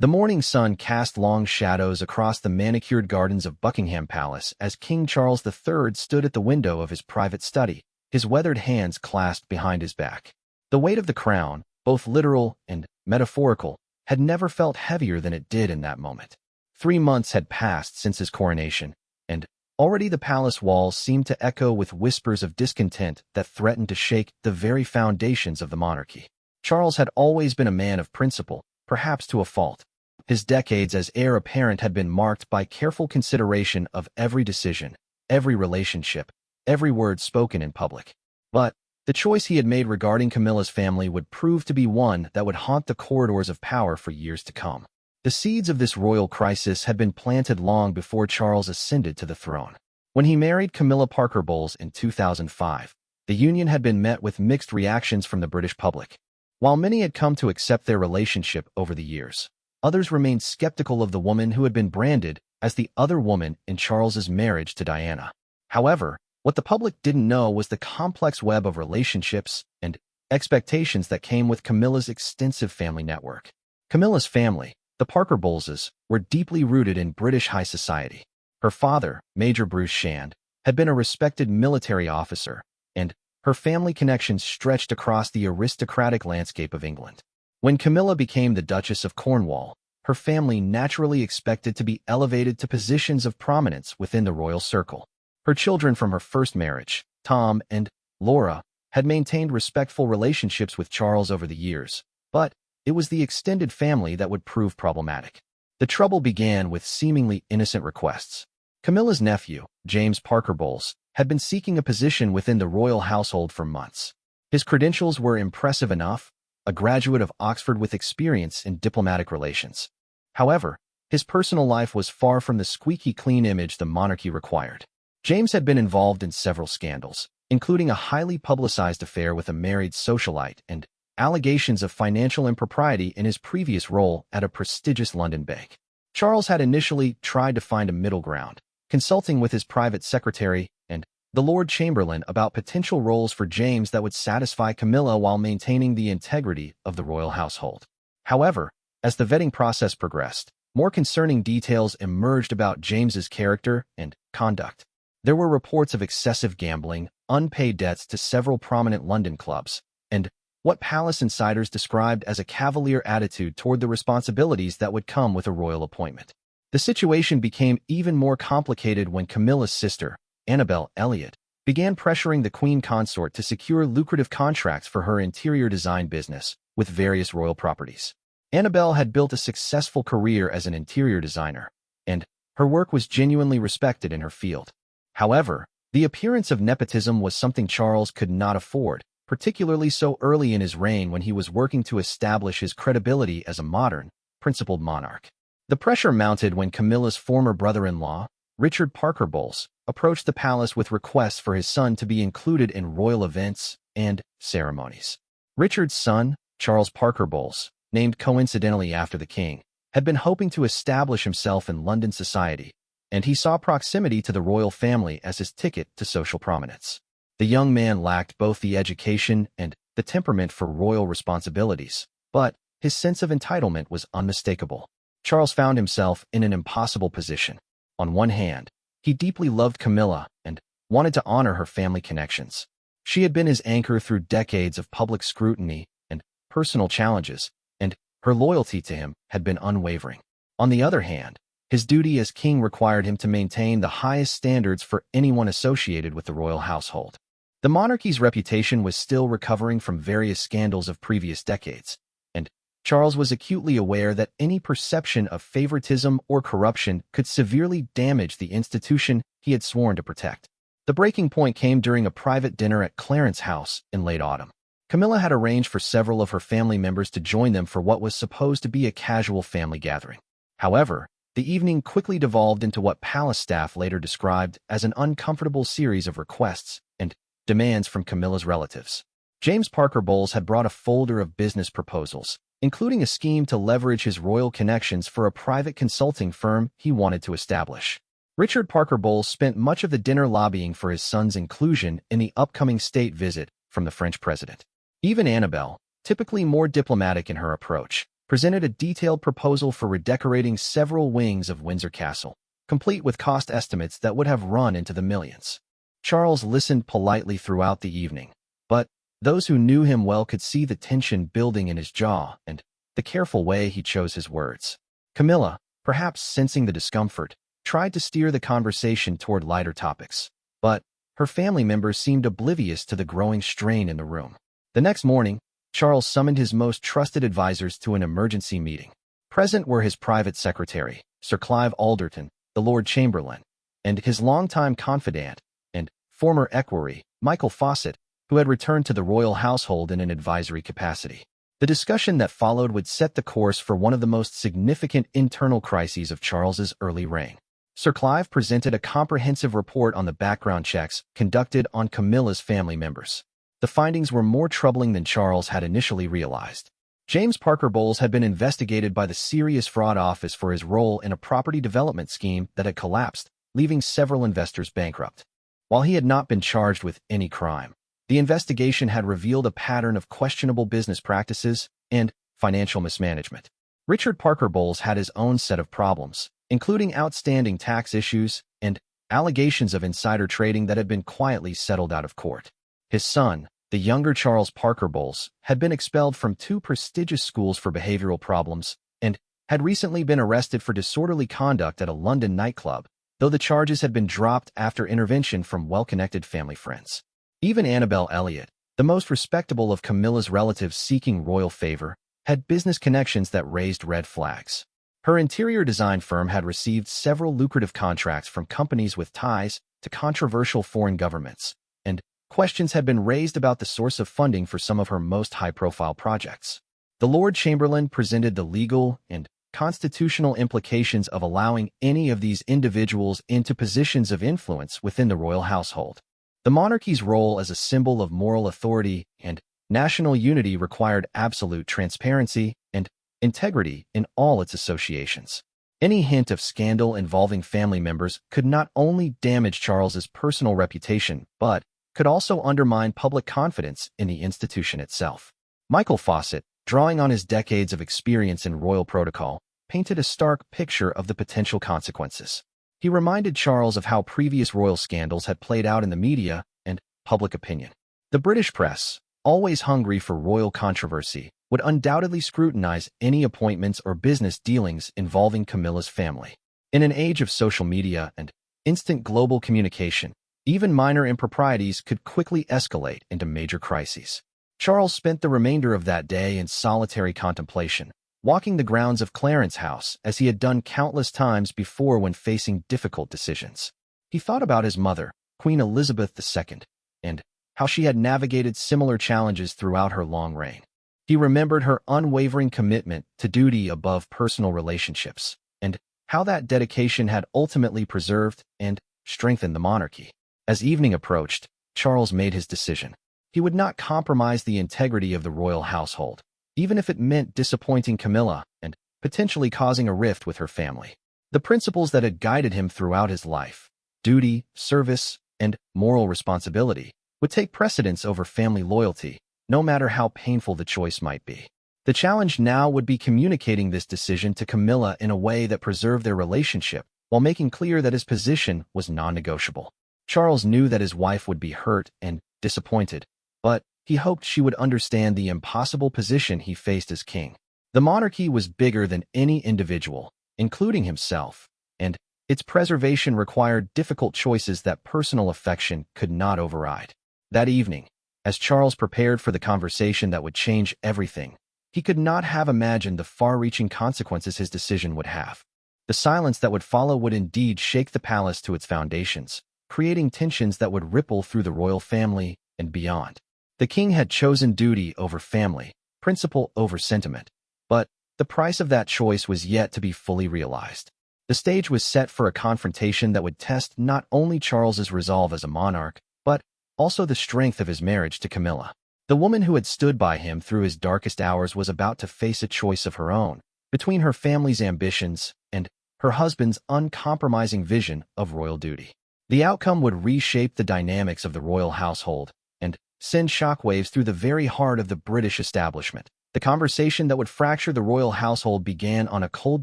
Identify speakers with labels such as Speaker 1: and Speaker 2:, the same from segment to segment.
Speaker 1: The morning sun cast long shadows across the manicured gardens of Buckingham Palace as King Charles III stood at the window of his private study, his weathered hands clasped behind his back. The weight of the crown, both literal and metaphorical, had never felt heavier than it did in that moment. 3 months had passed since his coronation, and already the palace walls seemed to echo with whispers of discontent that threatened to shake the very foundations of the monarchy. Charles had always been a man of principle, perhaps to a fault. His decades as heir apparent had been marked by careful consideration of every decision, every relationship, every word spoken in public. But the choice he had made regarding Camilla's family would prove to be one that would haunt the corridors of power for years to come. The seeds of this royal crisis had been planted long before Charles ascended to the throne. When he married Camilla Parker Bowles in 2005, the union had been met with mixed reactions from the British public. While many had come to accept their relationship over the years, others remained skeptical of the woman who had been branded as the other woman in Charles's marriage to Diana. However, what the public didn't know was the complex web of relationships and expectations that came with Camilla's extensive family network. Camilla's family, the Parker Bowleses, were deeply rooted in British high society. Her father, Major Bruce Shand, had been a respected military officer, and her family connections stretched across the aristocratic landscape of England. When Camilla became the Duchess of Cornwall, her family naturally expected to be elevated to positions of prominence within the royal circle. Her children from her first marriage, Tom and Laura, had maintained respectful relationships with Charles over the years, but it was the extended family that would prove problematic. The trouble began with seemingly innocent requests. Camilla's nephew, James Parker Bowles, had been seeking a position within the royal household for months. His credentials were impressive enough, a graduate of Oxford with experience in diplomatic relations. However, his personal life was far from the squeaky clean image the monarchy required. James had been involved in several scandals, including a highly publicized affair with a married socialite and allegations of financial impropriety in his previous role at a prestigious London bank. Charles had initially tried to find a middle ground, consulting with his private secretary and the Lord Chamberlain about potential roles for James that would satisfy Camilla while maintaining the integrity of the royal household. However, as the vetting process progressed, more concerning details emerged about James's character and conduct. There were reports of excessive gambling, unpaid debts to several prominent London clubs, and what palace insiders described as a cavalier attitude toward the responsibilities that would come with a royal appointment. The situation became even more complicated when Camilla's sister, Annabel Elliot, began pressuring the Queen Consort to secure lucrative contracts for her interior design business with various royal properties. Annabel had built a successful career as an interior designer, and her work was genuinely respected in her field. However, the appearance of nepotism was something Charles could not afford, particularly so early in his reign when he was working to establish his credibility as a modern, principled monarch. The pressure mounted when Camilla's former brother-in-law, Richard Parker Bowles, approached the palace with requests for his son to be included in royal events and ceremonies. Richard's son, Charles Parker Bowles, named coincidentally after the king, had been hoping to establish himself in London society, and he saw proximity to the royal family as his ticket to social prominence. The young man lacked both the education and the temperament for royal responsibilities, but his sense of entitlement was unmistakable. Charles found himself in an impossible position. On one hand, he deeply loved Camilla and wanted to honor her family connections. She had been his anchor through decades of public scrutiny and personal challenges, and her loyalty to him had been unwavering. On the other hand, his duty as king required him to maintain the highest standards for anyone associated with the royal household. The monarchy's reputation was still recovering from various scandals of previous decades, and Charles was acutely aware that any perception of favoritism or corruption could severely damage the institution he had sworn to protect. The breaking point came during a private dinner at Clarence House in late autumn. Camilla had arranged for several of her family members to join them for what was supposed to be a casual family gathering. However, the evening quickly devolved into what palace staff later described as an uncomfortable series of requests and demands from Camilla's relatives. James Parker Bowles had brought a folder of business proposals, including a scheme to leverage his royal connections for a private consulting firm he wanted to establish. Richard Parker Bowles spent much of the dinner lobbying for his son's inclusion in the upcoming state visit from the French president. Even Annabel, typically more diplomatic in her approach, presented a detailed proposal for redecorating several wings of Windsor Castle, complete with cost estimates that would have run into the millions. Charles listened politely throughout the evening, but those who knew him well could see the tension building in his jaw and the careful way he chose his words. Camilla, perhaps sensing the discomfort, tried to steer the conversation toward lighter topics, but her family members seemed oblivious to the growing strain in the room. The next morning, Charles summoned his most trusted advisors to an emergency meeting. Present were his private secretary, Sir Clive Alderton, the Lord Chamberlain, and his longtime confidant and former equerry, Michael Fawcett, who had returned to the royal household in an advisory capacity. The discussion that followed would set the course for one of the most significant internal crises of Charles's early reign. Sir Clive presented a comprehensive report on the background checks conducted on Camilla's family members. The findings were more troubling than Charles had initially realized. James Parker Bowles had been investigated by the Serious Fraud Office for his role in a property development scheme that had collapsed, leaving several investors bankrupt. While he had not been charged with any crime, the investigation had revealed a pattern of questionable business practices and financial mismanagement. Richard Parker Bowles had his own set of problems, including outstanding tax issues and allegations of insider trading that had been quietly settled out of court. His son, the younger Charles Parker Bowles, had been expelled from two prestigious schools for behavioral problems and had recently been arrested for disorderly conduct at a London nightclub, though the charges had been dropped after intervention from well-connected family friends. Even Annabel Elliot, the most respectable of Camilla's relatives seeking royal favor, had business connections that raised red flags. Her interior design firm had received several lucrative contracts from companies with ties to controversial foreign governments, and questions had been raised about the source of funding for some of her most high-profile projects. The Lord Chamberlain presented the legal and constitutional implications of allowing any of these individuals into positions of influence within the royal household. The monarchy's role as a symbol of moral authority and national unity required absolute transparency and integrity in all its associations. Any hint of scandal involving family members could not only damage Charles's personal reputation, but could also undermine public confidence in the institution itself. Michael Fawcett, drawing on his decades of experience in royal protocol, painted a stark picture of the potential consequences. He reminded Charles of how previous royal scandals had played out in the media and public opinion. The British press, always hungry for royal controversy, would undoubtedly scrutinize any appointments or business dealings involving Camilla's family. In an age of social media and instant global communication, even minor improprieties could quickly escalate into major crises. Charles spent the remainder of that day in solitary contemplation, walking the grounds of Clarence House as he had done countless times before when facing difficult decisions. He thought about his mother, Queen Elizabeth II, and how she had navigated similar challenges throughout her long reign. He remembered her unwavering commitment to duty above personal relationships, and how that dedication had ultimately preserved and strengthened the monarchy. As evening approached, Charles made his decision. He would not compromise the integrity of the royal household, even if it meant disappointing Camilla and potentially causing a rift with her family. The principles that had guided him throughout his life, duty, service, and moral responsibility, would take precedence over family loyalty, no matter how painful the choice might be. The challenge now would be communicating this decision to Camilla in a way that preserved their relationship, while making clear that his position was non-negotiable. Charles knew that his wife would be hurt and disappointed, but he hoped she would understand the impossible position he faced as king. The monarchy was bigger than any individual, including himself, and its preservation required difficult choices that personal affection could not override. That evening, as Charles prepared for the conversation that would change everything, he could not have imagined the far-reaching consequences his decision would have. The silence that would follow would indeed shake the palace to its foundations, creating tensions that would ripple through the royal family and beyond. The king had chosen duty over family, principle over sentiment, but the price of that choice was yet to be fully realized. The stage was set for a confrontation that would test not only Charles's resolve as a monarch, but also the strength of his marriage to Camilla. The woman who had stood by him through his darkest hours was about to face a choice of her own, between her family's ambitions and her husband's uncompromising vision of royal duty. The outcome would reshape the dynamics of the royal household and send shockwaves through the very heart of the British establishment. The conversation that would fracture the royal household began on a cold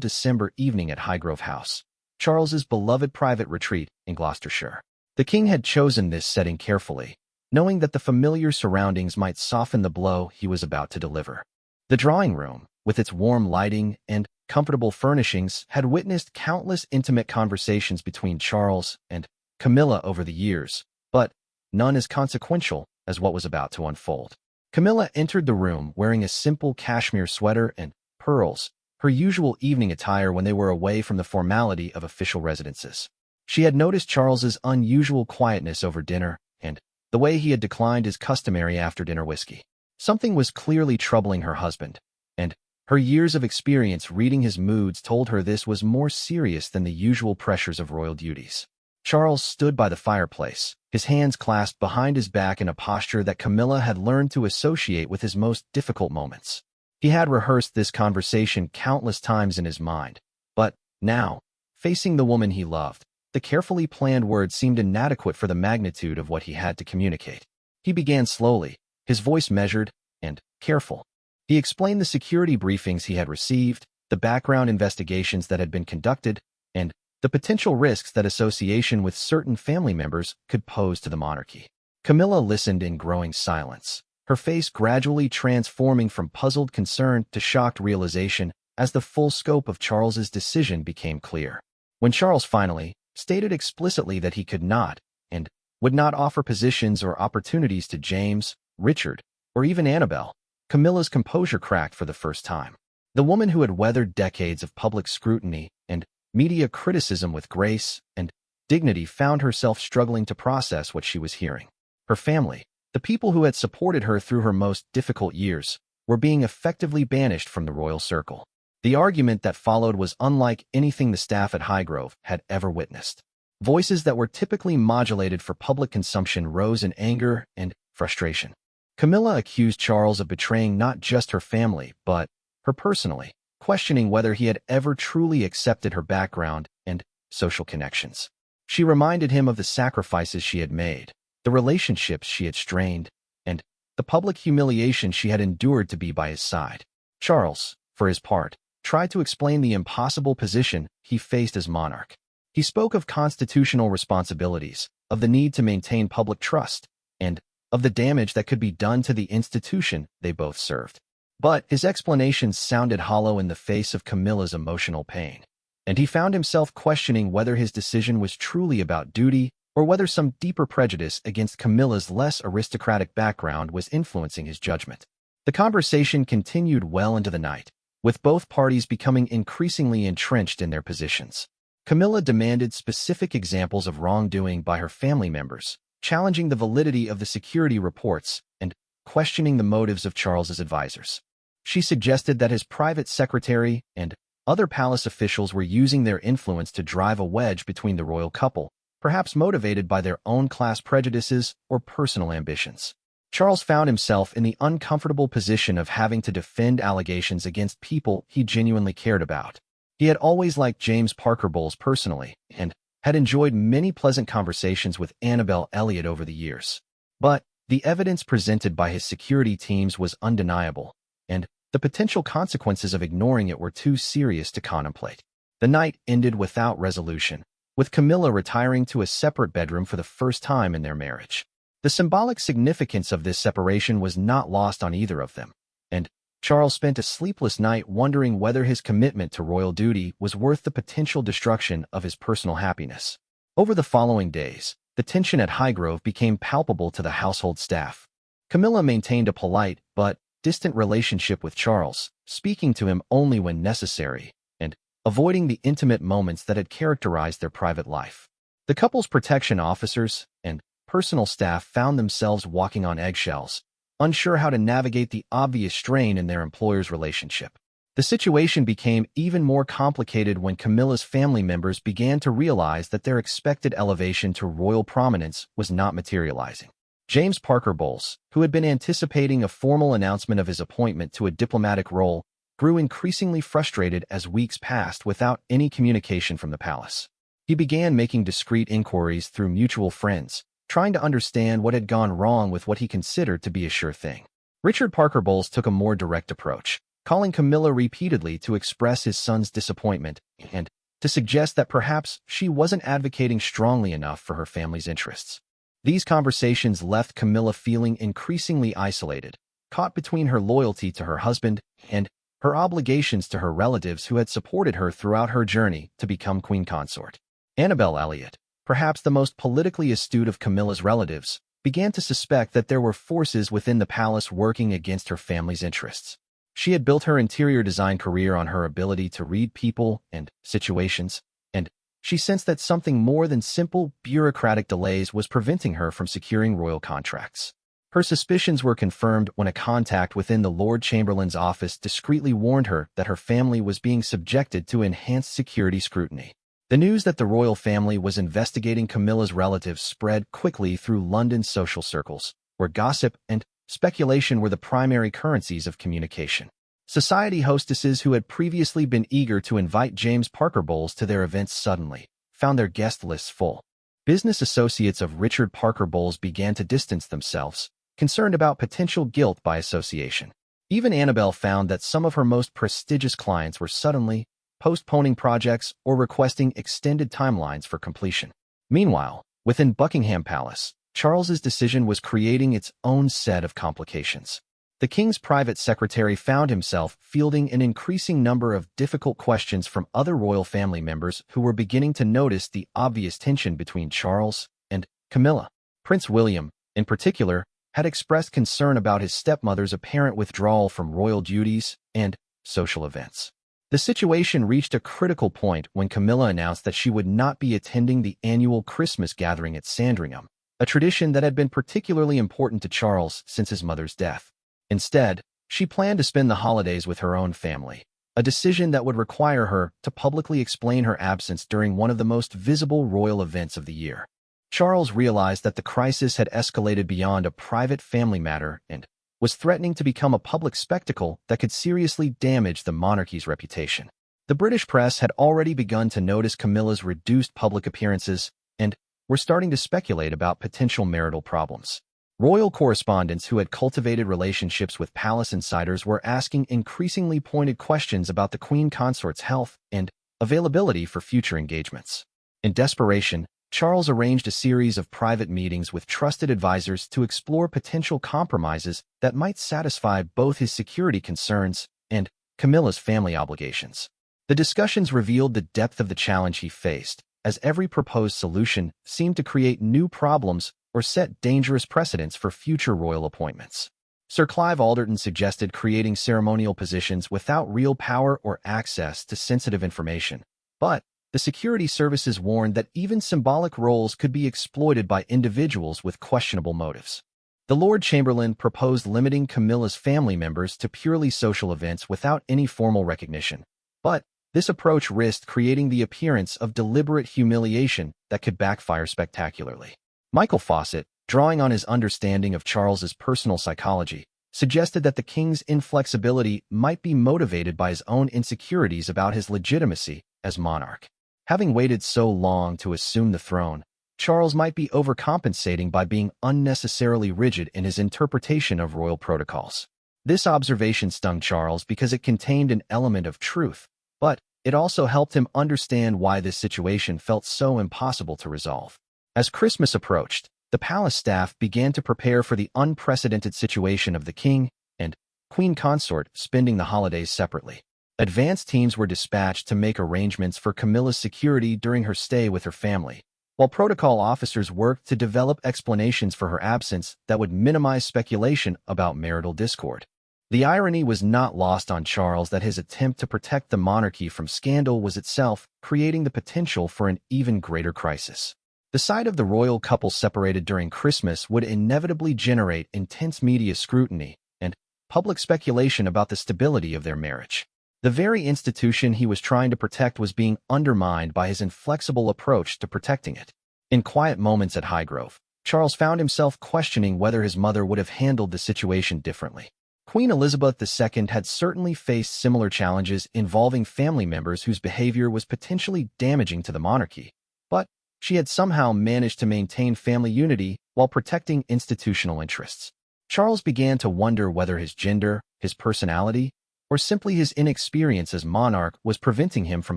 Speaker 1: December evening at Highgrove House, Charles's beloved private retreat in Gloucestershire. The king had chosen this setting carefully, knowing that the familiar surroundings might soften the blow he was about to deliver. The drawing room, with its warm lighting and comfortable furnishings, had witnessed countless intimate conversations between Charles and Camilla over the years, but none as consequential as what was about to unfold. Camilla entered the room wearing a simple cashmere sweater and pearls, her usual evening attire when they were away from the formality of official residences. She had noticed Charles's unusual quietness over dinner and the way he had declined his customary after-dinner whiskey. Something was clearly troubling her husband, and her years of experience reading his moods told her this was more serious than the usual pressures of royal duties. Charles stood by the fireplace, his hands clasped behind his back in a posture that Camilla had learned to associate with his most difficult moments. He had rehearsed this conversation countless times in his mind, but now, facing the woman he loved, the carefully planned words seemed inadequate for the magnitude of what he had to communicate. He began slowly, his voice measured and careful. He explained the security briefings he had received, the background investigations that had been conducted, and the potential risks that association with certain family members could pose to the monarchy. Camilla listened in growing silence, her face gradually transforming from puzzled concern to shocked realization as the full scope of Charles's decision became clear. When Charles finally stated explicitly that he could not and would not offer positions or opportunities to James, Richard, or even Annabelle, Camilla's composure cracked for the first time. The woman who had weathered decades of public scrutiny and media criticism with grace and dignity found herself struggling to process what she was hearing. Her family, the people who had supported her through her most difficult years, were being effectively banished from the royal circle. The argument that followed was unlike anything the staff at Highgrove had ever witnessed. Voices that were typically modulated for public consumption rose in anger and frustration. Camilla accused Charles of betraying not just her family, but her personally, questioning whether he had ever truly accepted her background and social connections. She reminded him of the sacrifices she had made, the relationships she had strained, and the public humiliation she had endured to be by his side. Charles, for his part, tried to explain the impossible position he faced as monarch. He spoke of constitutional responsibilities, of the need to maintain public trust, and of the damage that could be done to the institution they both served. But his explanations sounded hollow in the face of Camilla's emotional pain, and he found himself questioning whether his decision was truly about duty or whether some deeper prejudice against Camilla's less aristocratic background was influencing his judgment. The conversation continued well into the night, with both parties becoming increasingly entrenched in their positions. Camilla demanded specific examples of wrongdoing by her family members, challenging the validity of the security reports and questioning the motives of Charles's advisors. She suggested that his private secretary and other palace officials were using their influence to drive a wedge between the royal couple, perhaps motivated by their own class prejudices or personal ambitions. Charles found himself in the uncomfortable position of having to defend allegations against people he genuinely cared about. He had always liked James Parker Bowles personally and had enjoyed many pleasant conversations with Annabelle Elliot over the years. But the evidence presented by his security teams was undeniable, and the potential consequences of ignoring it were too serious to contemplate. The night ended without resolution, with Camilla retiring to a separate bedroom for the first time in their marriage. The symbolic significance of this separation was not lost on either of them, and Charles spent a sleepless night wondering whether his commitment to royal duty was worth the potential destruction of his personal happiness. Over the following days, the tension at Highgrove became palpable to the household staff. Camilla maintained a polite but distant relationship with Charles, speaking to him only when necessary, and avoiding the intimate moments that had characterized their private life. The couple's protection officers and personal staff found themselves walking on eggshells, unsure how to navigate the obvious strain in their employer's relationship. The situation became even more complicated when Camilla's family members began to realize that their expected elevation to royal prominence was not materializing. James Parker Bowles, who had been anticipating a formal announcement of his appointment to a diplomatic role, grew increasingly frustrated as weeks passed without any communication from the palace. He began making discreet inquiries through mutual friends, trying to understand what had gone wrong with what he considered to be a sure thing. Richard Parker Bowles took a more direct approach, calling Camilla repeatedly to express his son's disappointment and to suggest that perhaps she wasn't advocating strongly enough for her family's interests. These conversations left Camilla feeling increasingly isolated, caught between her loyalty to her husband and her obligations to her relatives who had supported her throughout her journey to become queen consort. Annabel Elliot, perhaps the most politically astute of Camilla's relatives, began to suspect that there were forces within the palace working against her family's interests. She had built her interior design career on her ability to read people and situations, and she sensed that something more than simple bureaucratic delays was preventing her from securing royal contracts. Her suspicions were confirmed when a contact within the Lord Chamberlain's office discreetly warned her that her family was being subjected to enhanced security scrutiny. The news that the royal family was investigating Camilla's relatives spread quickly through London's social circles, where gossip and speculation were the primary currencies of communication. Society hostesses who had previously been eager to invite James Parker Bowles to their events suddenly found their guest lists full. Business associates of Richard Parker Bowles began to distance themselves, concerned about potential guilt by association. Even Annabel found that some of her most prestigious clients were suddenly postponing projects or requesting extended timelines for completion. Meanwhile, within Buckingham Palace, Charles's decision was creating its own set of complications. The king's private secretary found himself fielding an increasing number of difficult questions from other royal family members who were beginning to notice the obvious tension between Charles and Camilla. Prince William, in particular, had expressed concern about his stepmother's apparent withdrawal from royal duties and social events. The situation reached a critical point when Camilla announced that she would not be attending the annual Christmas gathering at Sandringham, a tradition that had been particularly important to Charles since his mother's death. Instead, she planned to spend the holidays with her own family, a decision that would require her to publicly explain her absence during one of the most visible royal events of the year. Charles realized that the crisis had escalated beyond a private family matter and was threatening to become a public spectacle that could seriously damage the monarchy's reputation. The British press had already begun to notice Camilla's reduced public appearances and were starting to speculate about potential marital problems. Royal correspondents who had cultivated relationships with palace insiders were asking increasingly pointed questions about the queen consort's health and availability for future engagements. In desperation, Charles arranged a series of private meetings with trusted advisors to explore potential compromises that might satisfy both his security concerns and Camilla's family obligations. The discussions revealed the depth of the challenge he faced, as every proposed solution seemed to create new problems or set dangerous precedents for future royal appointments. Sir Clive Alderton suggested creating ceremonial positions without real power or access to sensitive information, but the security services warned that even symbolic roles could be exploited by individuals with questionable motives. The Lord Chamberlain proposed limiting Camilla's family members to purely social events without any formal recognition, but this approach risked creating the appearance of deliberate humiliation that could backfire spectacularly. Michael Fawcett, drawing on his understanding of Charles's personal psychology, suggested that the king's inflexibility might be motivated by his own insecurities about his legitimacy as monarch. Having waited so long to assume the throne, Charles might be overcompensating by being unnecessarily rigid in his interpretation of royal protocols. This observation stung Charles because it contained an element of truth, but it also helped him understand why this situation felt so impossible to resolve. As Christmas approached, the palace staff began to prepare for the unprecedented situation of the king and queen consort spending the holidays separately. Advance teams were dispatched to make arrangements for Camilla's security during her stay with her family, while protocol officers worked to develop explanations for her absence that would minimize speculation about marital discord. The irony was not lost on Charles that his attempt to protect the monarchy from scandal was itself creating the potential for an even greater crisis. The sight of the royal couple separated during Christmas would inevitably generate intense media scrutiny and public speculation about the stability of their marriage. The very institution he was trying to protect was being undermined by his inflexible approach to protecting it. In quiet moments at Highgrove, Charles found himself questioning whether his mother would have handled the situation differently. Queen Elizabeth II had certainly faced similar challenges involving family members whose behavior was potentially damaging to the monarchy, but she had somehow managed to maintain family unity while protecting institutional interests. Charles began to wonder whether his gender, his personality, or simply his inexperience as monarch was preventing him from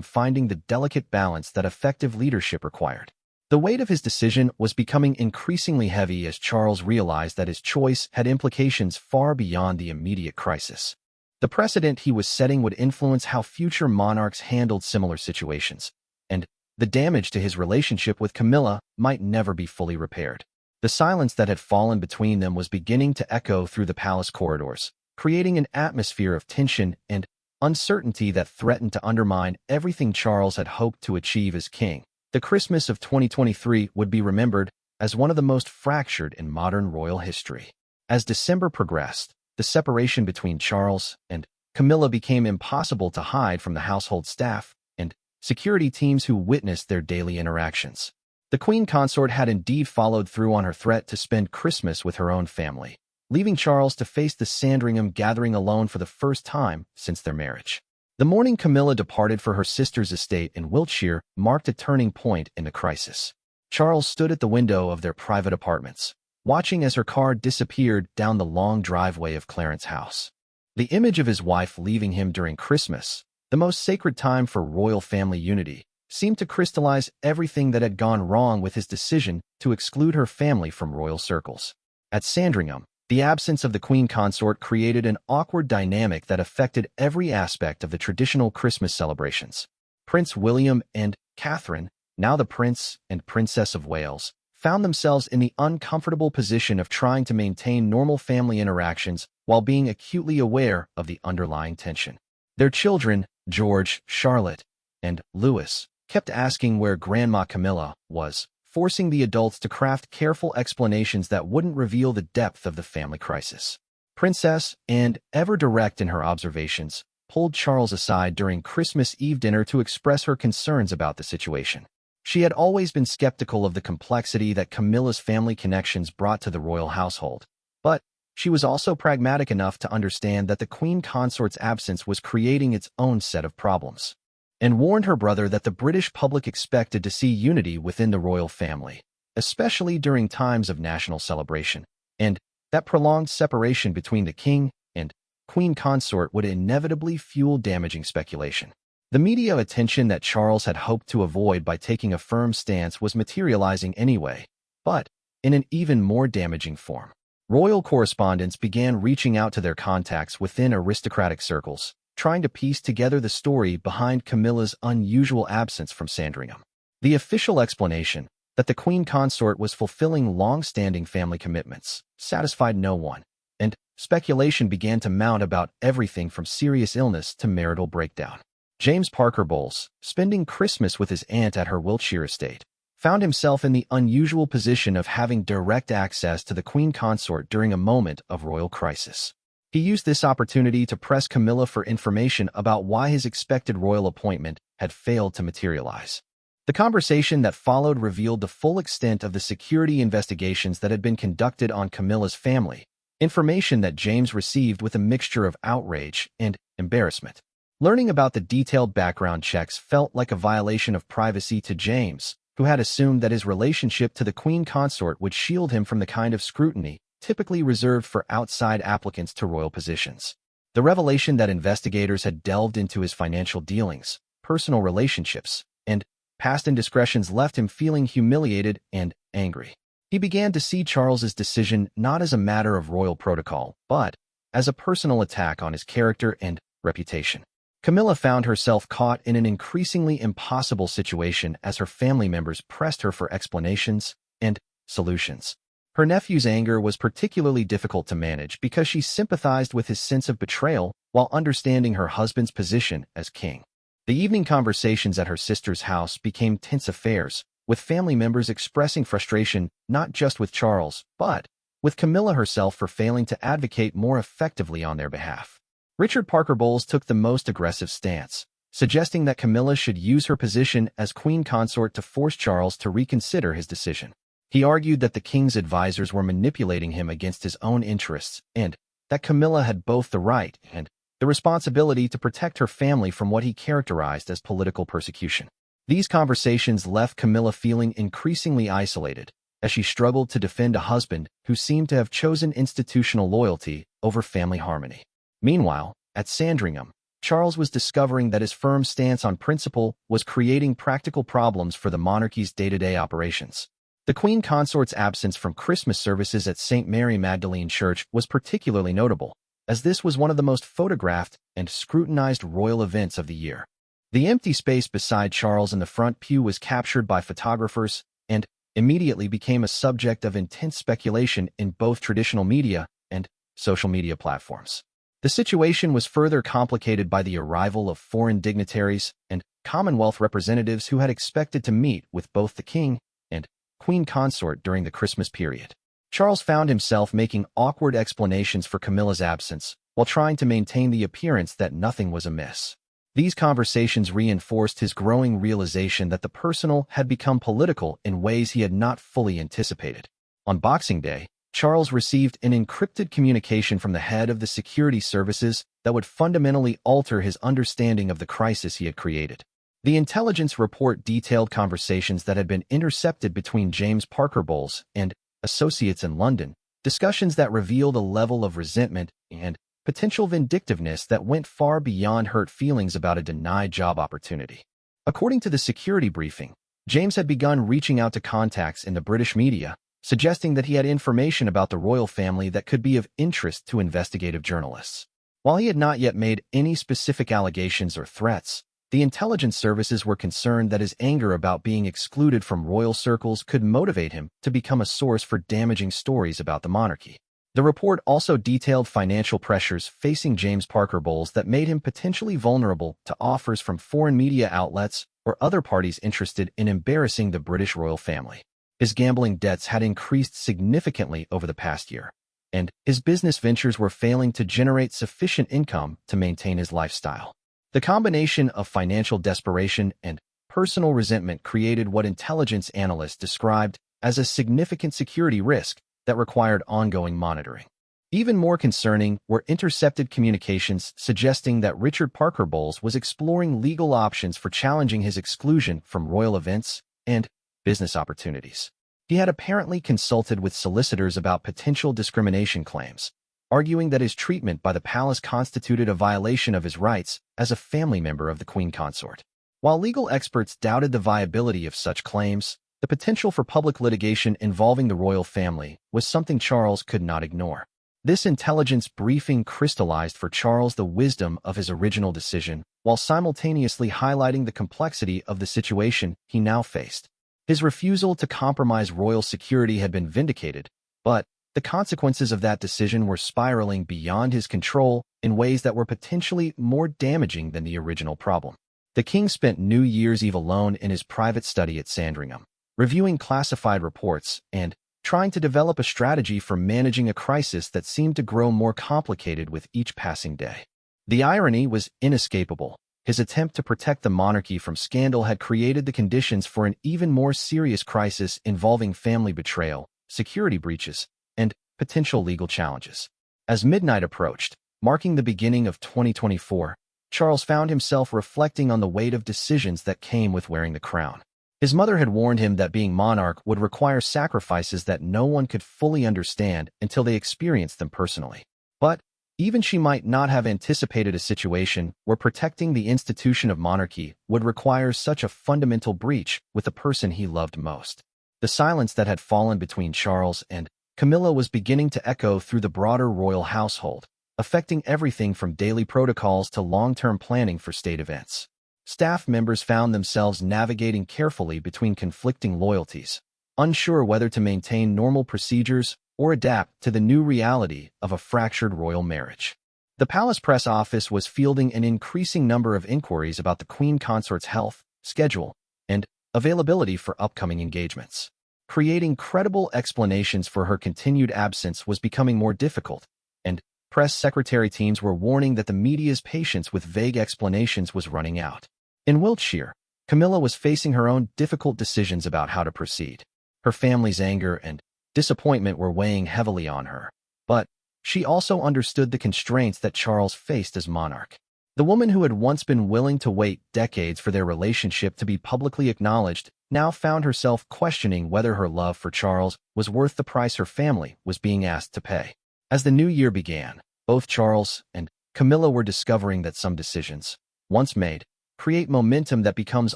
Speaker 1: finding the delicate balance that effective leadership required. The weight of his decision was becoming increasingly heavy as Charles realized that his choice had implications far beyond the immediate crisis. The precedent he was setting would influence how future monarchs handled similar situations, and the damage to his relationship with Camilla might never be fully repaired. The silence that had fallen between them was beginning to echo through the palace corridors, creating an atmosphere of tension and uncertainty that threatened to undermine everything Charles had hoped to achieve as king. The Christmas of 2023 would be remembered as one of the most fractured in modern royal history. As December progressed, the separation between Charles and Camilla became impossible to hide from the household staff and security teams who witnessed their daily interactions. The Queen Consort had indeed followed through on her threat to spend Christmas with her own family, leaving Charles to face the Sandringham gathering alone for the first time since their marriage. The morning Camilla departed for her sister's estate in Wiltshire marked a turning point in the crisis. Charles stood at the window of their private apartments, watching as her car disappeared down the long driveway of Clarence House. The image of his wife leaving him during Christmas, the most sacred time for royal family unity, seemed to crystallize everything that had gone wrong with his decision to exclude her family from royal circles. At Sandringham, the absence of the Queen Consort created an awkward dynamic that affected every aspect of the traditional Christmas celebrations. Prince William and Catherine, now the Prince and Princess of Wales, found themselves in the uncomfortable position of trying to maintain normal family interactions while being acutely aware of the underlying tension. Their children, George, Charlotte, and Louis, kept asking where Grandma Camilla was, forcing the adults to craft careful explanations that wouldn't reveal the depth of the family crisis. Princess, and ever direct in her observations, pulled Charles aside during Christmas Eve dinner to express her concerns about the situation. She had always been skeptical of the complexity that Camilla's family connections brought to the royal household, but she was also pragmatic enough to understand that the Queen Consort's absence was creating its own set of problems, and warned her brother that the British public expected to see unity within the royal family, especially during times of national celebration, and that prolonged separation between the king and Queen Consort would inevitably fuel damaging speculation. The media attention that Charles had hoped to avoid by taking a firm stance was materializing anyway, but in an even more damaging form. Royal correspondents began reaching out to their contacts within aristocratic circles, trying to piece together the story behind Camilla's unusual absence from Sandringham. The official explanation, that the Queen Consort was fulfilling long-standing family commitments, satisfied no one, and speculation began to mount about everything from serious illness to marital breakdown. James Parker Bowles, spending Christmas with his aunt at her Wiltshire estate, found himself in the unusual position of having direct access to the Queen Consort during a moment of royal crisis. He used this opportunity to press Camilla for information about why his expected royal appointment had failed to materialize. The conversation that followed revealed the full extent of the security investigations that had been conducted on Camilla's family, information that James received with a mixture of outrage and embarrassment. Learning about the detailed background checks felt like a violation of privacy to James, who had assumed that his relationship to the Queen Consort would shield him from the kind of scrutiny typically reserved for outside applicants to royal positions. The revelation that investigators had delved into his financial dealings, personal relationships, and past indiscretions left him feeling humiliated and angry. He began to see Charles's decision not as a matter of royal protocol, but as a personal attack on his character and reputation. Camilla found herself caught in an increasingly impossible situation as her family members pressed her for explanations and solutions. Her nephew's anger was particularly difficult to manage because she sympathized with his sense of betrayal while understanding her husband's position as king. The evening conversations at her sister's house became tense affairs, with family members expressing frustration not just with Charles, but with Camilla herself for failing to advocate more effectively on their behalf. Richard Parker Bowles took the most aggressive stance, suggesting that Camilla should use her position as Queen Consort to force Charles to reconsider his decision. He argued that the king's advisors were manipulating him against his own interests and that Camilla had both the right and the responsibility to protect her family from what he characterized as political persecution. These conversations left Camilla feeling increasingly isolated, as she struggled to defend a husband who seemed to have chosen institutional loyalty over family harmony. Meanwhile, at Sandringham, Charles was discovering that his firm stance on principle was creating practical problems for the monarchy's day-to-day operations. The Queen Consort's absence from Christmas services at St. Mary Magdalene Church was particularly notable, as this was one of the most photographed and scrutinized royal events of the year. The empty space beside Charles in the front pew was captured by photographers and immediately became a subject of intense speculation in both traditional media and social media platforms. The situation was further complicated by the arrival of foreign dignitaries and Commonwealth representatives who had expected to meet with both the king and Queen Consort during the Christmas period. Charles found himself making awkward explanations for Camilla's absence while trying to maintain the appearance that nothing was amiss. These conversations reinforced his growing realization that the personal had become political in ways he had not fully anticipated. On Boxing Day, Charles received an encrypted communication from the head of the security services that would fundamentally alter his understanding of the crisis he had created. The intelligence report detailed conversations that had been intercepted between James Parker Bowles and associates in London, discussions that revealed a level of resentment and potential vindictiveness that went far beyond hurt feelings about a denied job opportunity. According to the security briefing, James had begun reaching out to contacts in the British media, suggesting that he had information about the royal family that could be of interest to investigative journalists. While he had not yet made any specific allegations or threats, the intelligence services were concerned that his anger about being excluded from royal circles could motivate him to become a source for damaging stories about the monarchy. The report also detailed financial pressures facing James Parker Bowles that made him potentially vulnerable to offers from foreign media outlets or other parties interested in embarrassing the British royal family. His gambling debts had increased significantly over the past year, and his business ventures were failing to generate sufficient income to maintain his lifestyle. The combination of financial desperation and personal resentment created what intelligence analysts described as a significant security risk that required ongoing monitoring. Even more concerning were intercepted communications suggesting that Richard Parker Bowles was exploring legal options for challenging his exclusion from royal events and business opportunities. He had apparently consulted with solicitors about potential discrimination claims, arguing that his treatment by the palace constituted a violation of his rights as a family member of the Queen Consort. While legal experts doubted the viability of such claims, the potential for public litigation involving the royal family was something Charles could not ignore. This intelligence briefing crystallized for Charles the wisdom of his original decision, while simultaneously highlighting the complexity of the situation he now faced. His refusal to compromise royal security had been vindicated, but the consequences of that decision were spiraling beyond his control in ways that were potentially more damaging than the original problem. The king spent New Year's Eve alone in his private study at Sandringham, reviewing classified reports and trying to develop a strategy for managing a crisis that seemed to grow more complicated with each passing day. The irony was inescapable. His attempt to protect the monarchy from scandal had created the conditions for an even more serious crisis involving family betrayal, security breaches, and potential legal challenges. As midnight approached, marking the beginning of 2024, Charles found himself reflecting on the weight of decisions that came with wearing the crown. His mother had warned him that being monarch would require sacrifices that no one could fully understand until they experienced them personally. But even she might not have anticipated a situation where protecting the institution of monarchy would require such a fundamental breach with the person he loved most. The silence that had fallen between Charles and Camilla was beginning to echo through the broader royal household, affecting everything from daily protocols to long-term planning for state events. Staff members found themselves navigating carefully between conflicting loyalties, unsure whether to maintain normal procedures or adapt to the new reality of a fractured royal marriage. The palace press office was fielding an increasing number of inquiries about the Queen Consort's health, schedule, and availability for upcoming engagements. Creating credible explanations for her continued absence was becoming more difficult, and press secretary teams were warning that the media's patience with vague explanations was running out. In Wiltshire, Camilla was facing her own difficult decisions about how to proceed. Her family's anger and disappointment were weighing heavily on her, but she also understood the constraints that Charles faced as monarch. The woman who had once been willing to wait decades for their relationship to be publicly acknowledged now found herself questioning whether her love for Charles was worth the price her family was being asked to pay. As the new year began, both Charles and Camilla were discovering that some decisions, once made, create momentum that becomes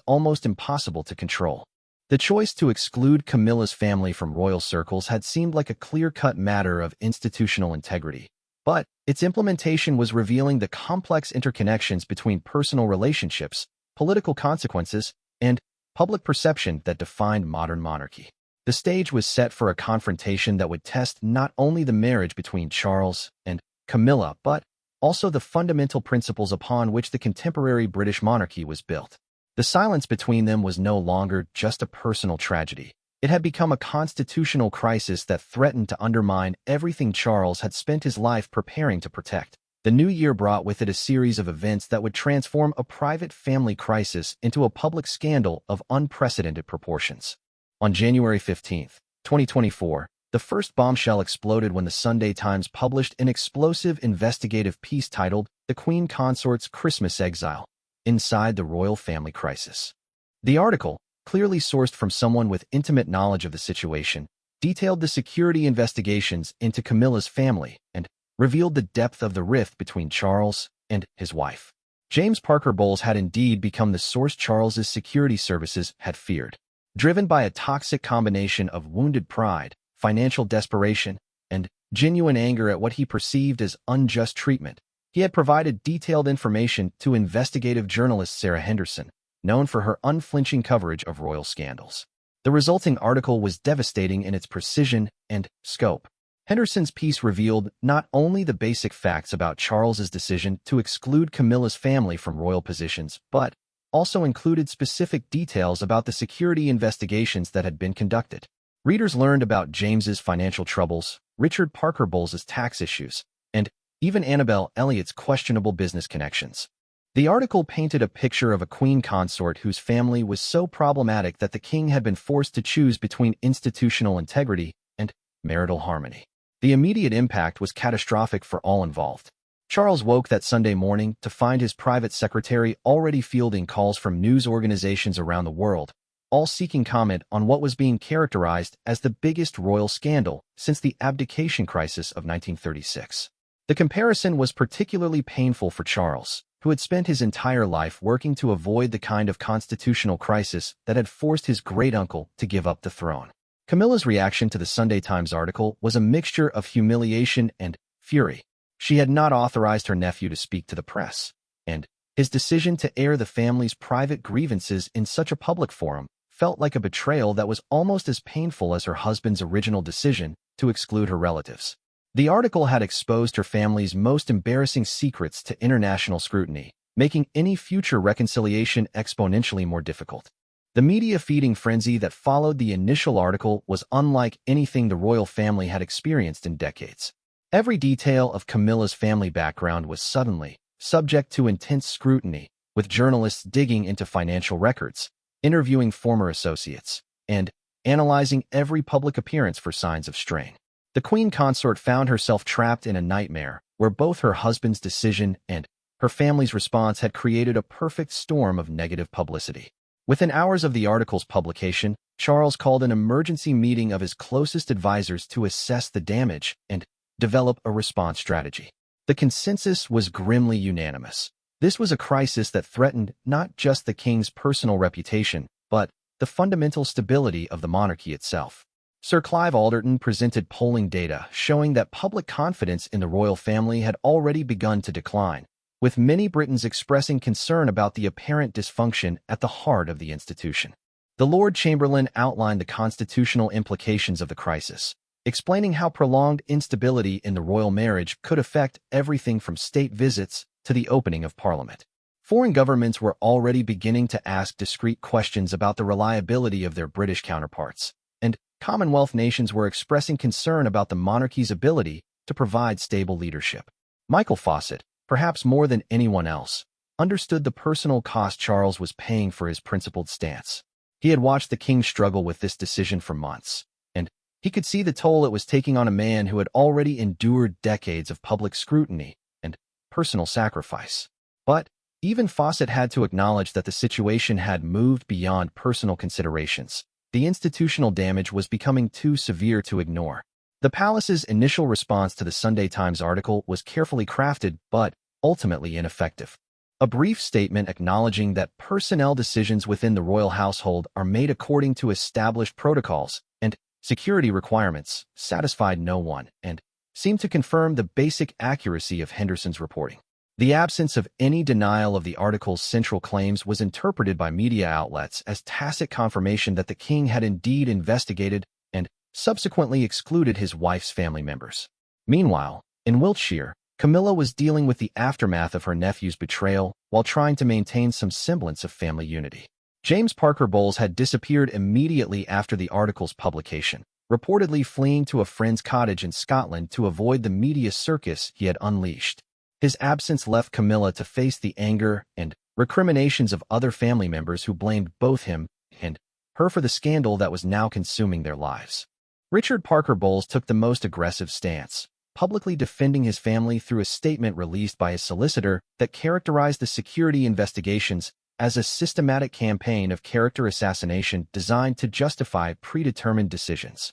Speaker 1: almost impossible to control. The choice to exclude Camilla's family from royal circles had seemed like a clear-cut matter of institutional integrity, but its implementation was revealing the complex interconnections between personal relationships, political consequences, and public perception that defined modern monarchy. The stage was set for a confrontation that would test not only the marriage between Charles and Camilla, but also the fundamental principles upon which the contemporary British monarchy was built. The silence between them was no longer just a personal tragedy. It had become a constitutional crisis that threatened to undermine everything Charles had spent his life preparing to protect. The new year brought with it a series of events that would transform a private family crisis into a public scandal of unprecedented proportions. On January 15, 2024, the first bombshell exploded when the Sunday Times published an explosive investigative piece titled "The Queen Consort's Christmas Exile: Inside the Royal Family Crisis." The article, clearly sourced from someone with intimate knowledge of the situation, detailed the security investigations into Camilla's family and revealed the depth of the rift between Charles and his wife. James Parker Bowles had indeed become the source Charles's security services had feared. Driven by a toxic combination of wounded pride, financial desperation, and genuine anger at what he perceived as unjust treatment, he had provided detailed information to investigative journalist Sarah Henderson, known for her unflinching coverage of royal scandals. The resulting article was devastating in its precision and scope. Henderson's piece revealed not only the basic facts about Charles's decision to exclude Camilla's family from royal positions, but also included specific details about the security investigations that had been conducted. Readers learned about James's financial troubles, Richard Parker Bowles's tax issues, and even Annabel Elliott's questionable business connections. The article painted a picture of a queen consort whose family was so problematic that the king had been forced to choose between institutional integrity and marital harmony. The immediate impact was catastrophic for all involved. Charles woke that Sunday morning to find his private secretary already fielding calls from news organizations around the world, all seeking comment on what was being characterized as the biggest royal scandal since the abdication crisis of 1936. The comparison was particularly painful for Charles, who had spent his entire life working to avoid the kind of constitutional crisis that had forced his great-uncle to give up the throne. Camilla's reaction to the Sunday Times article was a mixture of humiliation and fury. She had not authorized her nephew to speak to the press, and his decision to air the family's private grievances in such a public forum felt like a betrayal that was almost as painful as her husband's original decision to exclude her relatives. The article had exposed her family's most embarrassing secrets to international scrutiny, making any future reconciliation exponentially more difficult. The media feeding frenzy that followed the initial article was unlike anything the royal family had experienced in decades. Every detail of Camilla's family background was suddenly subject to intense scrutiny, with journalists digging into financial records, interviewing former associates, and analyzing every public appearance for signs of strain. The queen consort found herself trapped in a nightmare where both her husband's decision and her family's response had created a perfect storm of negative publicity. Within hours of the article's publication, Charles called an emergency meeting of his closest advisors to assess the damage and develop a response strategy. The consensus was grimly unanimous. This was a crisis that threatened not just the king's personal reputation, but the fundamental stability of the monarchy itself. Sir Clive Alderton presented polling data showing that public confidence in the royal family had already begun to decline, with many Britons expressing concern about the apparent dysfunction at the heart of the institution. The Lord Chamberlain outlined the constitutional implications of the crisis, explaining how prolonged instability in the royal marriage could affect everything from state visits to the opening of Parliament. Foreign governments were already beginning to ask discreet questions about the reliability of their British counterparts, and Commonwealth nations were expressing concern about the monarchy's ability to provide stable leadership. Michael Fawcett, perhaps more than anyone else, understood the personal cost Charles was paying for his principled stance. He had watched the king struggle with this decision for months, and he could see the toll it was taking on a man who had already endured decades of public scrutiny and personal sacrifice. But Even Fawcett had to acknowledge that the situation had moved beyond personal considerations. The institutional damage was becoming too severe to ignore. The palace's initial response to the Sunday Times article was carefully crafted but ultimately ineffective. A brief statement acknowledging that personnel decisions within the royal household are made according to established protocols and security requirements satisfied no one and seemed to confirm the basic accuracy of Henderson's reporting. The absence of any denial of the article's central claims was interpreted by media outlets as tacit confirmation that the king had indeed investigated and subsequently excluded his wife's family members. Meanwhile, in Wiltshire, Camilla was dealing with the aftermath of her nephew's betrayal while trying to maintain some semblance of family unity. James Parker Bowles had disappeared immediately after the article's publication, reportedly fleeing to a friend's cottage in Scotland to avoid the media circus he had unleashed. His absence left Camilla to face the anger and recriminations of other family members who blamed both him and her for the scandal that was now consuming their lives. Richard Parker Bowles took the most aggressive stance, publicly defending his family through a statement released by his solicitor that characterized the security investigations as a systematic campaign of character assassination designed to justify predetermined decisions.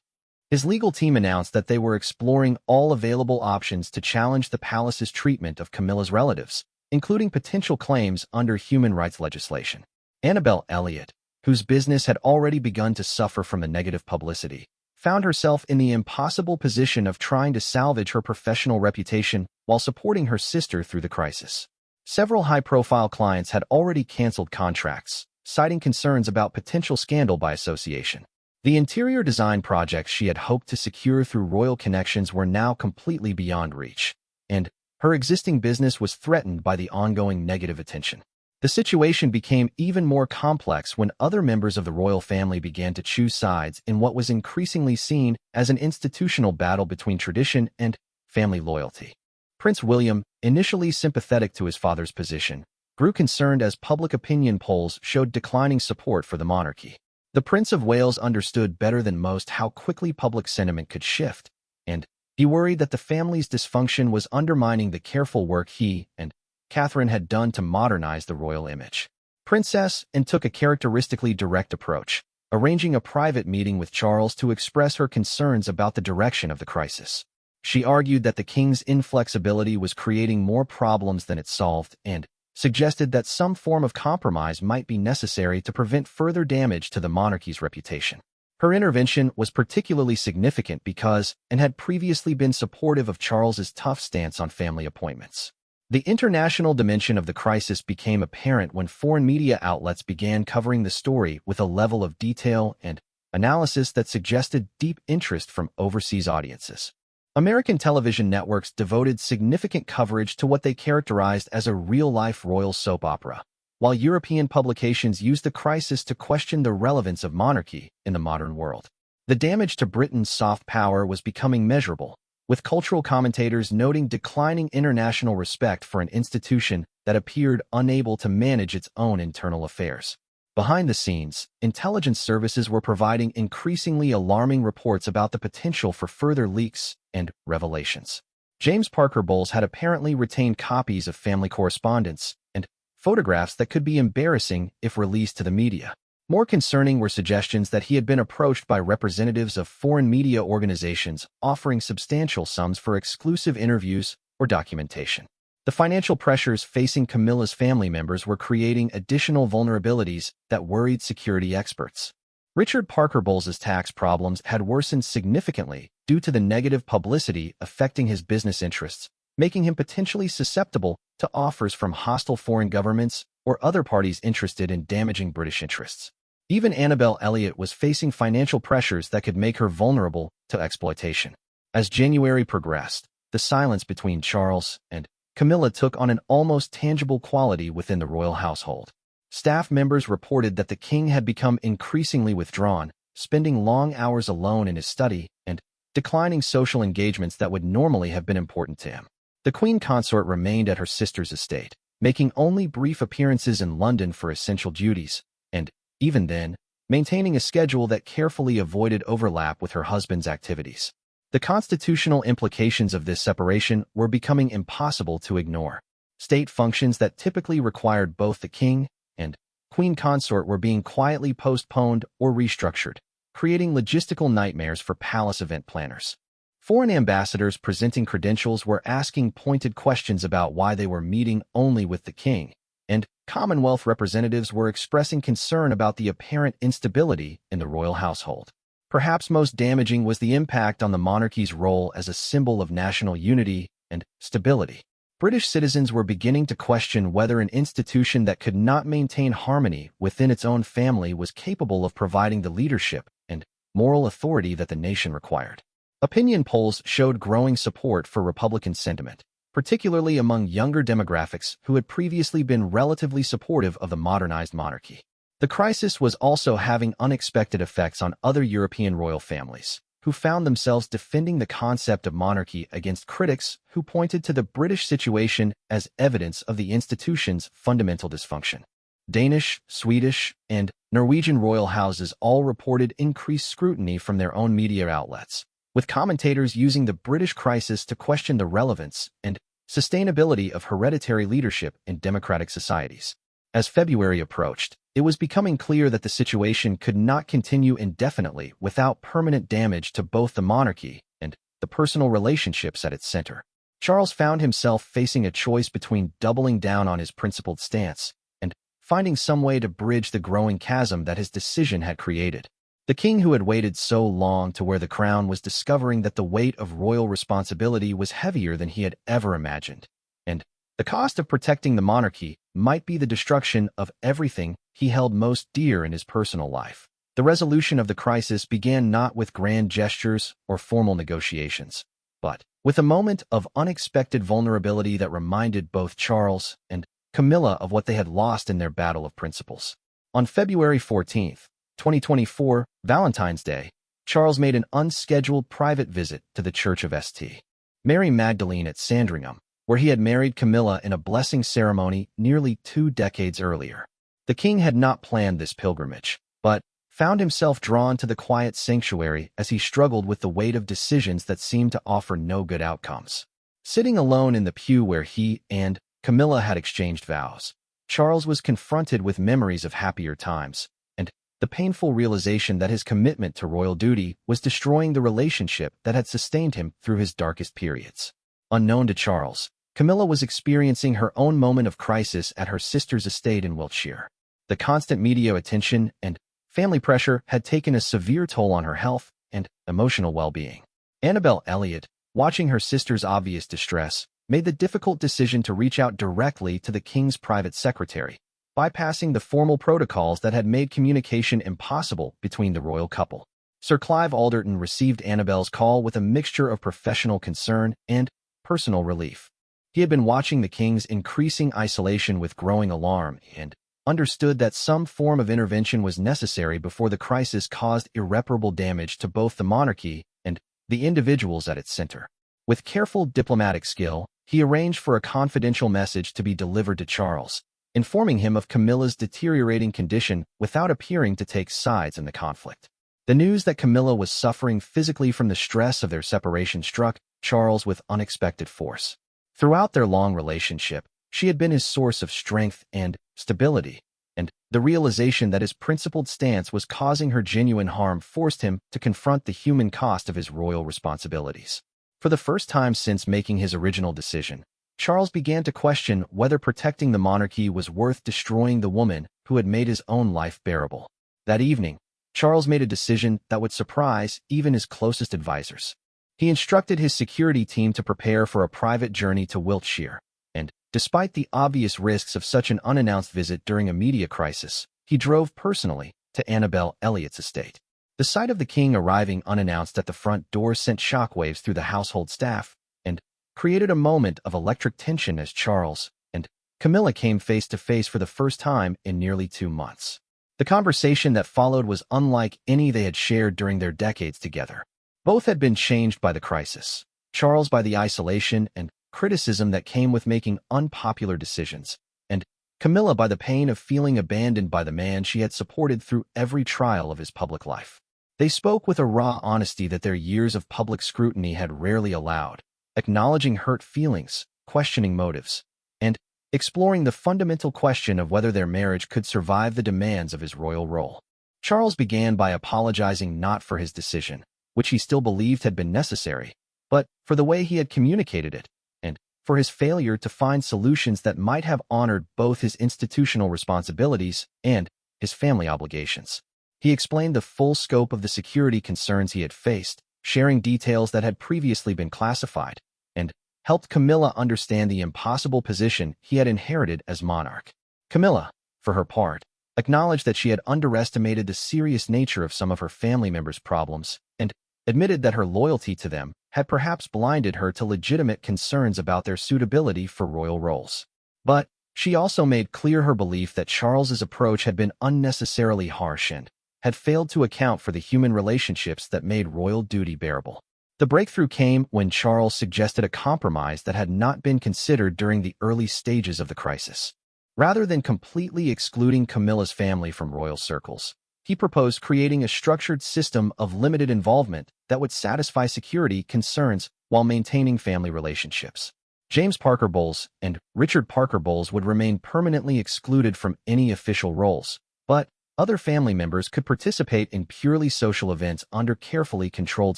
Speaker 1: His legal team announced that they were exploring all available options to challenge the palace's treatment of Camilla's relatives, including potential claims under human rights legislation. Annabel Elliott, whose business had already begun to suffer from the negative publicity, found herself in the impossible position of trying to salvage her professional reputation while supporting her sister through the crisis. Several high-profile clients had already canceled contracts, citing concerns about potential scandal by association. The interior design projects she had hoped to secure through royal connections were now completely beyond reach, and her existing business was threatened by the ongoing negative attention. The situation became even more complex when other members of the royal family began to choose sides in what was increasingly seen as an institutional battle between tradition and family loyalty. Prince William, initially sympathetic to his father's position, grew concerned as public opinion polls showed declining support for the monarchy. The Prince of Wales understood better than most how quickly public sentiment could shift, and he worried that the family's dysfunction was undermining the careful work he and Catherine had done to modernize the royal image. Princess Anne took a characteristically direct approach, arranging a private meeting with Charles to express her concerns about the direction of the crisis. She argued that the king's inflexibility was creating more problems than it solved and suggested that some form of compromise might be necessary to prevent further damage to the monarchy's reputation. Her intervention was particularly significant because Anne had previously been supportive of Charles's tough stance on family appointments. The international dimension of the crisis became apparent when foreign media outlets began covering the story with a level of detail and analysis that suggested deep interest from overseas audiences. American television networks devoted significant coverage to what they characterized as a real-life royal soap opera, while European publications used the crisis to question the relevance of monarchy in the modern world. The damage to Britain's soft power was becoming measurable, with cultural commentators noting declining international respect for an institution that appeared unable to manage its own internal affairs. Behind the scenes, intelligence services were providing increasingly alarming reports about the potential for further leaks and revelations. James Parker Bowles had apparently retained copies of family correspondence and photographs that could be embarrassing if released to the media. More concerning were suggestions that he had been approached by representatives of foreign media organizations offering substantial sums for exclusive interviews or documentation. The financial pressures facing Camilla's family members were creating additional vulnerabilities that worried security experts. Richard Parker Bowles' tax problems had worsened significantly due to the negative publicity affecting his business interests, making him potentially susceptible to offers from hostile foreign governments or other parties interested in damaging British interests. Even Annabel Elliott was facing financial pressures that could make her vulnerable to exploitation. As January progressed, the silence between Charles and Camilla took on an almost tangible quality within the royal household. Staff members reported that the king had become increasingly withdrawn, spending long hours alone in his study and declining social engagements that would normally have been important to him. The queen consort remained at her sister's estate, making only brief appearances in London for essential duties, and, even then, maintaining a schedule that carefully avoided overlap with her husband's activities. The constitutional implications of this separation were becoming impossible to ignore. State functions that typically required both the king and queen consort were being quietly postponed or restructured, creating logistical nightmares for palace event planners. Foreign ambassadors presenting credentials were asking pointed questions about why they were meeting only with the king, and Commonwealth representatives were expressing concern about the apparent instability in the royal household. Perhaps most damaging was the impact on the monarchy's role as a symbol of national unity and stability. British citizens were beginning to question whether an institution that could not maintain harmony within its own family was capable of providing the leadership and moral authority that the nation required. Opinion polls showed growing support for Republican sentiment, particularly among younger demographics who had previously been relatively supportive of the modernized monarchy. The crisis was also having unexpected effects on other European royal families, who found themselves defending the concept of monarchy against critics who pointed to the British situation as evidence of the institution's fundamental dysfunction. Danish, Swedish, and Norwegian royal houses all reported increased scrutiny from their own media outlets, with commentators using the British crisis to question the relevance and sustainability of hereditary leadership in democratic societies. As February approached, it was becoming clear that the situation could not continue indefinitely without permanent damage to both the monarchy and the personal relationships at its center. Charles found himself facing a choice between doubling down on his principled stance and finding some way to bridge the growing chasm that his decision had created. The king who had waited so long to wear the crown was discovering that the weight of royal responsibility was heavier than he had ever imagined, and the cost of protecting the monarchy might be the destruction of everything he held most dear in his personal life. The resolution of the crisis began not with grand gestures or formal negotiations, but with a moment of unexpected vulnerability that reminded both Charles and Camilla of what they had lost in their battle of principles. On February 14, 2024, Valentine's Day, Charles made an unscheduled private visit to the Church of St. Mary Magdalene at Sandringham, where he had married Camilla in a blessing ceremony nearly 2 decades earlier. The king had not planned this pilgrimage, but found himself drawn to the quiet sanctuary as he struggled with the weight of decisions that seemed to offer no good outcomes. Sitting alone in the pew where he and Camilla had exchanged vows, Charles was confronted with memories of happier times, and the painful realization that his commitment to royal duty was destroying the relationship that had sustained him through his darkest periods. Unknown to Charles, Camilla was experiencing her own moment of crisis at her sister's estate in Wiltshire. The constant media attention and family pressure had taken a severe toll on her health and emotional well-being. Annabel Elliot, watching her sister's obvious distress, made the difficult decision to reach out directly to the king's private secretary, bypassing the formal protocols that had made communication impossible between the royal couple. Sir Clive Alderton received Annabel's call with a mixture of professional concern and personal relief. He had been watching the king's increasing isolation with growing alarm and understood that some form of intervention was necessary before the crisis caused irreparable damage to both the monarchy and the individuals at its center. With careful diplomatic skill, he arranged for a confidential message to be delivered to Charles, informing him of Camilla's deteriorating condition without appearing to take sides in the conflict. The news that Camilla was suffering physically from the stress of their separation struck Charles with unexpected force. Throughout their long relationship, she had been his source of strength and stability, and the realization that his principled stance was causing her genuine harm forced him to confront the human cost of his royal responsibilities. For the first time since making his original decision, Charles began to question whether protecting the monarchy was worth destroying the woman who had made his own life bearable. That evening, Charles made a decision that would surprise even his closest advisors. He instructed his security team to prepare for a private journey to Wiltshire, and despite the obvious risks of such an unannounced visit during a media crisis, he drove personally to Annabel Elliot's estate. The sight of the king arriving unannounced at the front door sent shockwaves through the household staff and created a moment of electric tension as Charles and Camilla came face to face for the first time in nearly 2 months. The conversation that followed was unlike any they had shared during their decades together. Both had been changed by the crisis, Charles by the isolation and criticism that came with making unpopular decisions, and Camilla by the pain of feeling abandoned by the man she had supported through every trial of his public life. They spoke with a raw honesty that their years of public scrutiny had rarely allowed, acknowledging hurt feelings, questioning motives, and exploring the fundamental question of whether their marriage could survive the demands of his royal role. Charles began by apologizing not for his decision, which he still believed had been necessary, but for the way he had communicated it, and for his failure to find solutions that might have honored both his institutional responsibilities and his family obligations. He explained the full scope of the security concerns he had faced, sharing details that had previously been classified, and helped Camilla understand the impossible position he had inherited as monarch. Camilla, for her part, acknowledged that she had underestimated the serious nature of some of her family members' problems, and admitted that her loyalty to them had perhaps blinded her to legitimate concerns about their suitability for royal roles. But she also made clear her belief that Charles's approach had been unnecessarily harsh and had failed to account for the human relationships that made royal duty bearable. The breakthrough came when Charles suggested a compromise that had not been considered during the early stages of the crisis. Rather than completely excluding Camilla's family from royal circles, he proposed creating a structured system of limited involvement that would satisfy security concerns while maintaining family relationships. James Parker Bowles and Richard Parker Bowles would remain permanently excluded from any official roles, but other family members could participate in purely social events under carefully controlled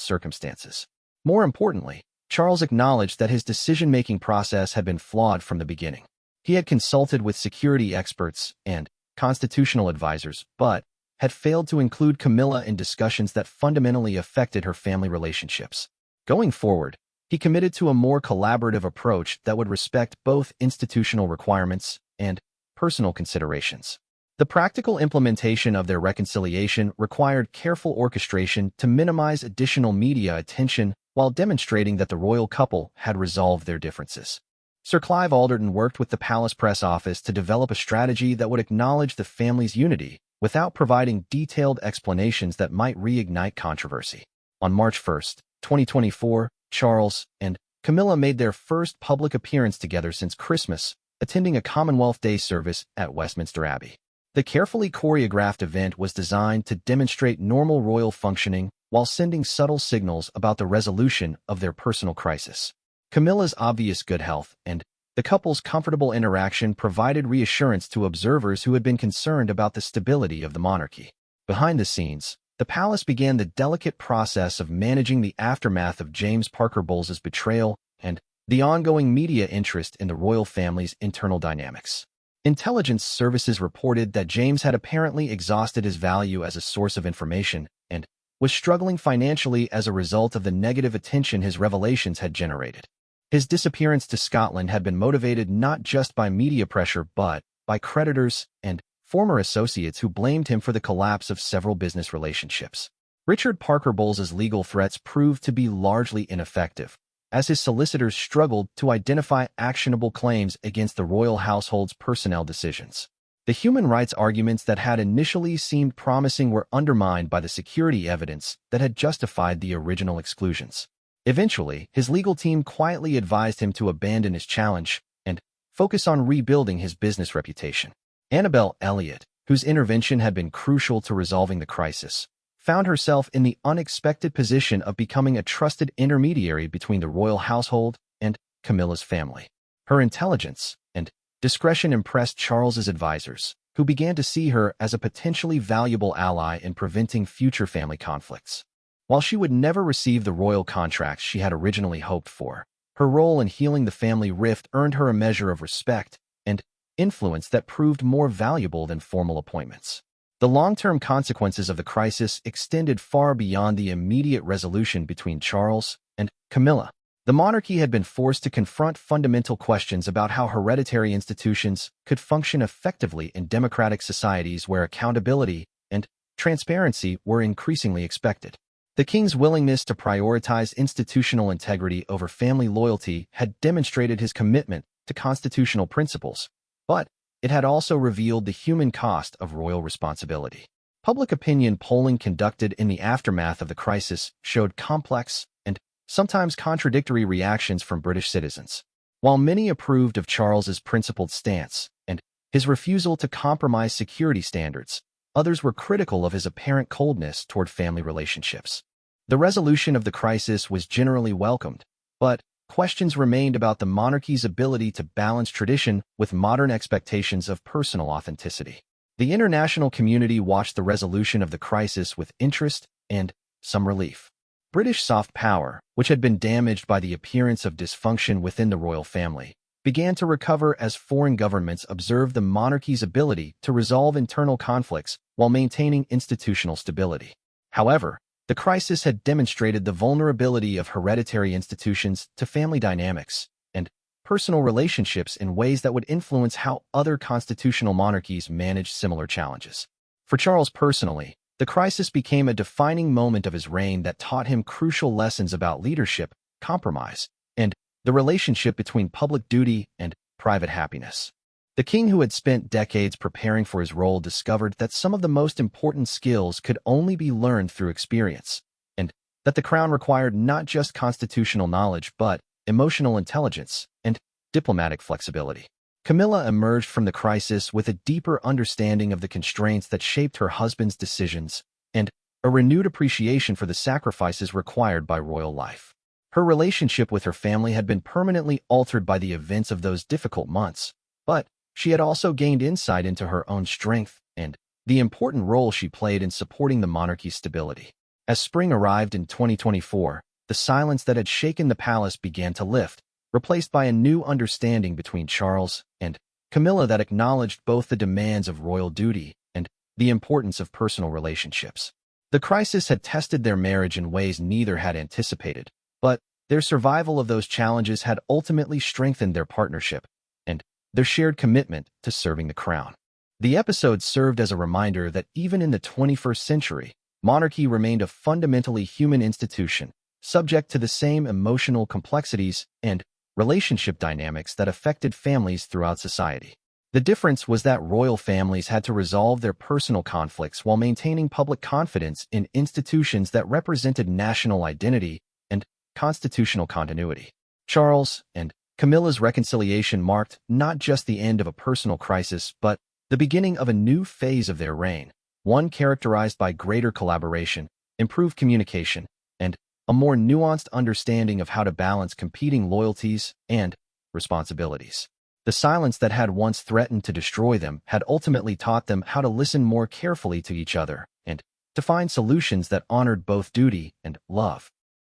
Speaker 1: circumstances. More importantly, Charles acknowledged that his decision-making process had been flawed from the beginning. He had consulted with security experts and constitutional advisors, but had failed to include Camilla in discussions that fundamentally affected her family relationships. Going forward, he committed to a more collaborative approach that would respect both institutional requirements and personal considerations. The practical implementation of their reconciliation required careful orchestration to minimize additional media attention while demonstrating that the royal couple had resolved their differences. Sir Clive Alderton worked with the Palace Press Office to develop a strategy that would acknowledge the family's unity without providing detailed explanations that might reignite controversy. On March 1, 2024, Charles and Camilla made their first public appearance together since Christmas, attending a Commonwealth Day service at Westminster Abbey. The carefully choreographed event was designed to demonstrate normal royal functioning while sending subtle signals about the resolution of their personal crisis. Camilla's obvious good health and the couple's comfortable interaction provided reassurance to observers who had been concerned about the stability of the monarchy. Behind the scenes, the palace began the delicate process of managing the aftermath of James Parker Bowles's betrayal and the ongoing media interest in the royal family's internal dynamics. Intelligence services reported that James had apparently exhausted his value as a source of information and was struggling financially as a result of the negative attention his revelations had generated. His disappearance to Scotland had been motivated not just by media pressure but by creditors and former associates who blamed him for the collapse of several business relationships. Richard Parker Bowles's legal threats proved to be largely ineffective, as his solicitors struggled to identify actionable claims against the royal household's personnel decisions. The human rights arguments that had initially seemed promising were undermined by the security evidence that had justified the original exclusions. Eventually, his legal team quietly advised him to abandon his challenge and focus on rebuilding his business reputation. Annabel Elliott, whose intervention had been crucial to resolving the crisis, found herself in the unexpected position of becoming a trusted intermediary between the royal household and Camilla's family. Her intelligence and discretion impressed Charles's advisors, who began to see her as a potentially valuable ally in preventing future family conflicts. While she would never receive the royal contracts she had originally hoped for, her role in healing the family rift earned her a measure of respect and influence that proved more valuable than formal appointments. The long-term consequences of the crisis extended far beyond the immediate resolution between Charles and Camilla. The monarchy had been forced to confront fundamental questions about how hereditary institutions could function effectively in democratic societies where accountability and transparency were increasingly expected. The king's willingness to prioritize institutional integrity over family loyalty had demonstrated his commitment to constitutional principles, but it had also revealed the human cost of royal responsibility. Public opinion polling conducted in the aftermath of the crisis showed complex and sometimes contradictory reactions from British citizens. While many approved of Charles's principled stance and his refusal to compromise security standards, others were critical of his apparent coldness toward family relationships. The resolution of the crisis was generally welcomed, but questions remained about the monarchy's ability to balance tradition with modern expectations of personal authenticity. The international community watched the resolution of the crisis with interest and some relief. British soft power, which had been damaged by the appearance of dysfunction within the royal family, began to recover as foreign governments observed the monarchy's ability to resolve internal conflicts while maintaining institutional stability. However, the crisis had demonstrated the vulnerability of hereditary institutions to family dynamics and personal relationships in ways that would influence how other constitutional monarchies managed similar challenges. For Charles personally, the crisis became a defining moment of his reign that taught him crucial lessons about leadership, compromise, and the relationship between public duty and private happiness. The king, who had spent decades preparing for his role, discovered that some of the most important skills could only be learned through experience, and that the crown required not just constitutional knowledge but emotional intelligence and diplomatic flexibility. Camilla emerged from the crisis with a deeper understanding of the constraints that shaped her husband's decisions and a renewed appreciation for the sacrifices required by royal life. Her relationship with her family had been permanently altered by the events of those difficult months, but she had also gained insight into her own strength and the important role she played in supporting the monarchy's stability. As spring arrived in 2024, the silence that had shaken the palace began to lift, replaced by a new understanding between Charles and Camilla that acknowledged both the demands of royal duty and the importance of personal relationships. The crisis had tested their marriage in ways neither had anticipated, but their survival of those challenges had ultimately strengthened their partnership and their shared commitment to serving the crown. The episode served as a reminder that even in the 21st century, monarchy remained a fundamentally human institution, subject to the same emotional complexities and relationship dynamics that affected families throughout society. The difference was that royal families had to resolve their personal conflicts while maintaining public confidence in institutions that represented national identity and constitutional continuity. Charles and Camilla's reconciliation marked not just the end of a personal crisis, but the beginning of a new phase of their reign, one characterized by greater collaboration, improved communication, and a more nuanced understanding of how to balance competing loyalties and responsibilities. The silence that had once threatened to destroy them had ultimately taught them how to listen more carefully to each other and to find solutions that honored both duty and love.